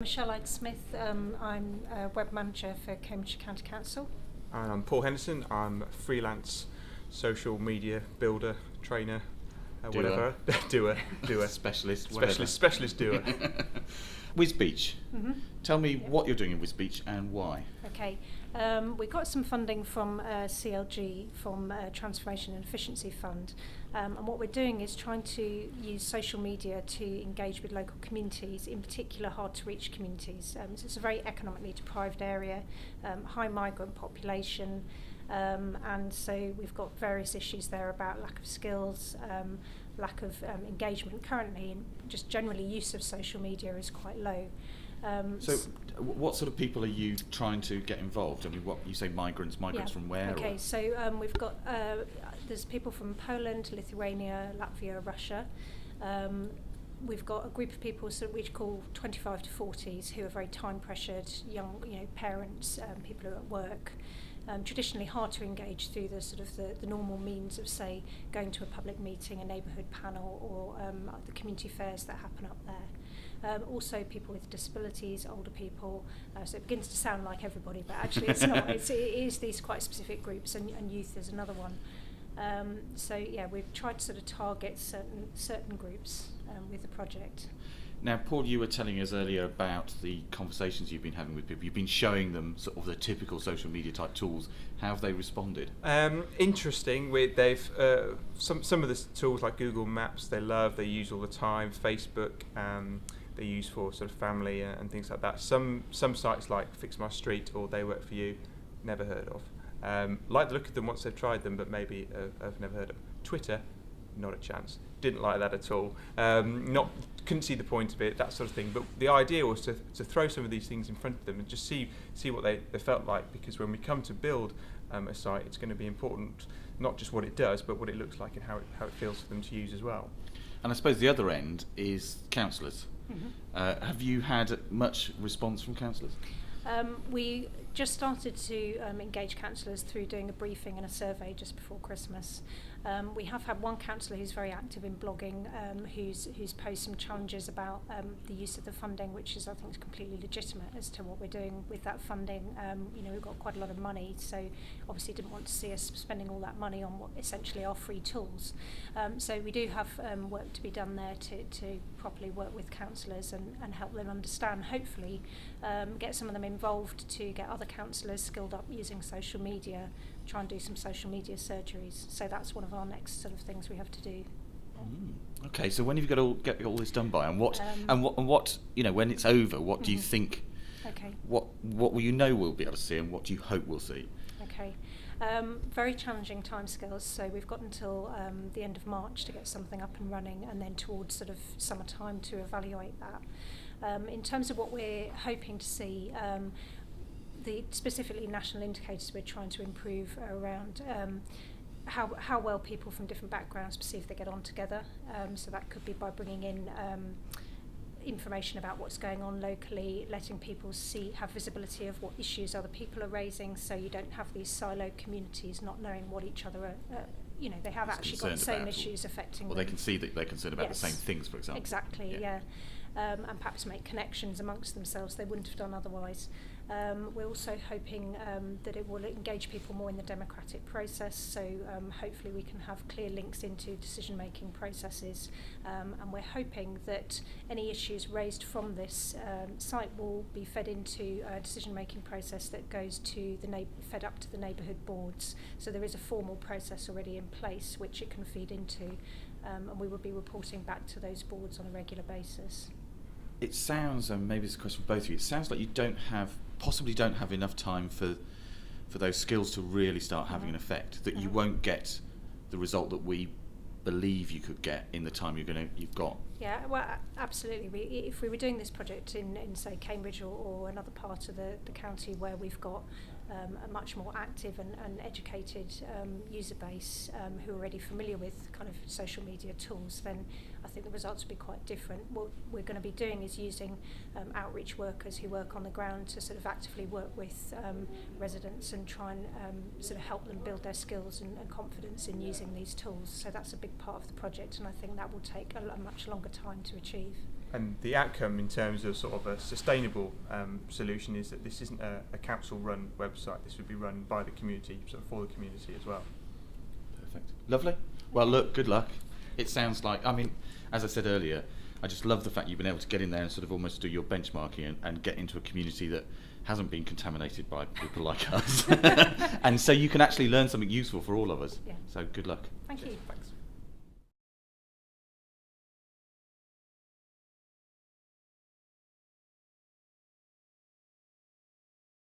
Michelle Ide-Smith, I'm a web manager for Cambridgeshire County Council. And I'm Paul Henderson. I'm a freelance social media builder, trainer, whatever. doer. Specialist doer. Wisbech. Tell me what you're doing in Wisbech and why. Okay, we got some funding from CLG, from Transformation and Efficiency Fund, and what we're doing is trying to use social media to engage with local communities, in particular hard to reach communities. So it's a very economically deprived area, high migrant population, and so we've got various issues there about lack of skills, lack of engagement currently, and just generally use of social media is quite low. So what sort of people are you trying to get involved? I mean, what you say migrants from where? Okay, so we've got, there's people from Poland, Lithuania, Latvia, Russia. We've got a group of people we call 25 to 40s who are very time pressured, young, parents, people who are at work. Traditionally hard to engage through the sort of the normal means of, say, going to a public meeting, a neighbourhood panel, or the community fairs that happen up there. Also people with disabilities, older people, so it begins to sound like everybody, but actually it's not. It is these quite specific groups, and youth is another one. So yeah, we've tried to sort of target certain groups with the project. Now, Paul, you were telling us earlier about the conversations you've been having with people. You've been showing them sort of the typical social media type tools. How have they responded? Interesting. They've some of the tools like Google Maps they love. They use all the time. Facebook they use for sort of family and things like that. Some sites like Fix My Street or They Work For You, never heard of. Like the look of them once they've tried them, but maybe I've never heard of. Twitter, not a chance. Didn't like that at all. Couldn't see the point of it, that sort of thing. But the idea was to throw some of these things in front of them and just see what they felt like. Because when we come to build a site, it's going to be important not just what it does, but what it looks like and how it feels for them to use as well. And I suppose the other end is councillors. Have you had much response from councillors? We just started to engage councillors through doing a briefing and a survey just before Christmas. We have had one councillor who's very active in blogging, who's posed some challenges about the use of the funding, which is, I think, is completely legitimate as to what we're doing with that funding. We've got quite a lot of money, so obviously didn't want to see us spending all that money on what essentially are free tools. So we do have work to be done there to properly work with councillors and help them understand, hopefully get some of them involved to get other councillors skilled up using social media, try and do some social media surgeries. So that's one of our next sort of things we have to do. Okay, so when have you get all this done by, and what when it's over, what do you think? Okay. What will you know we'll be able to see, and what do you hope we'll see? Okay. Very challenging timescales. So we've got until the end of March to get something up and running, and then towards sort of summertime to evaluate that. In terms of what we're hoping to see, the specifically national indicators we're trying to improve are around how well people from different backgrounds perceive they get on together. So that could be by bringing in information about what's going on locally, letting people have visibility of what issues other people are raising, so you don't have these siloed communities not knowing what each other are. They have actually got the same issues affecting them. Well, they can see that they're concerned about the same things, for example. Exactly, yeah. And perhaps make connections amongst themselves they wouldn't have done otherwise. We're also hoping that it will engage people more in the democratic process, so hopefully we can have clear links into decision-making processes, and we're hoping that any issues raised from this site will be fed into a decision-making process that goes to fed up to the neighbourhood boards. So there is a formal process already in place which it can feed into, and we will be reporting back to those boards on a regular basis. It sounds, and maybe it's a question for both of you, it sounds like you possibly don't have enough time for those skills to really start having an effect, that you won't get the result that we believe you could get in the time you've got. Yeah, well, absolutely. If we were doing this project in say, Cambridge or another part of the county where we've got a much more active and educated user base who are already familiar with kind of social media tools, then I think the results will be quite different. What we're going to be doing is using outreach workers who work on the ground to sort of actively work with residents and try and sort of help them build their skills and confidence in using these tools. So that's a big part of the project, and I think that will take a much longer time to achieve. and the outcome in terms of sort of a sustainable solution is that this isn't a council-run website. This would be run by the community, sort of for the community as well. Perfect. Lovely. Well, look, good luck. It sounds like, I mean, as I said earlier, I just love the fact you've been able to get in there and sort of almost do your benchmarking and get into a community that hasn't been contaminated by people like us. And so you can actually learn something useful for all of us. Yeah. So good luck. Thank you. Thanks.